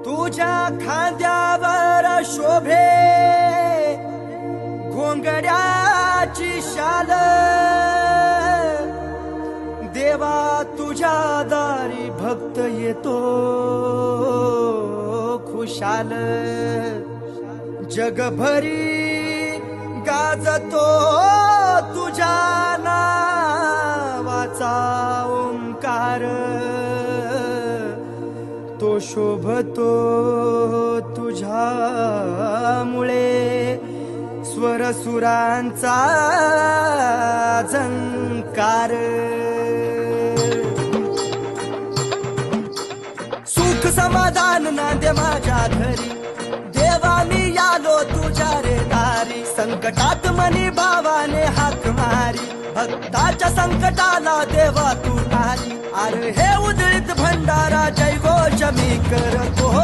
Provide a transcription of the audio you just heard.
तुझ्या खांद्यावर शोभे घोंगड्याची शाल, देवा तुझ्या दारी भक्त येतो खुशाल। जगभरी गाजतो तुझ्या नावाचा ओंकार, तो शोभतो तुझ्यामुळे स्वरसुरांचा झंकार। सुख समाधान नांदे माझ्या घरी, देवा मी आलो तुझ्या रे दारी। संकटात मनी भावाने हाक मारी, भक्ताच्या संकटाला देवा तू आली। अरे हे उदळीत भंडारा जयघोष मी करतो।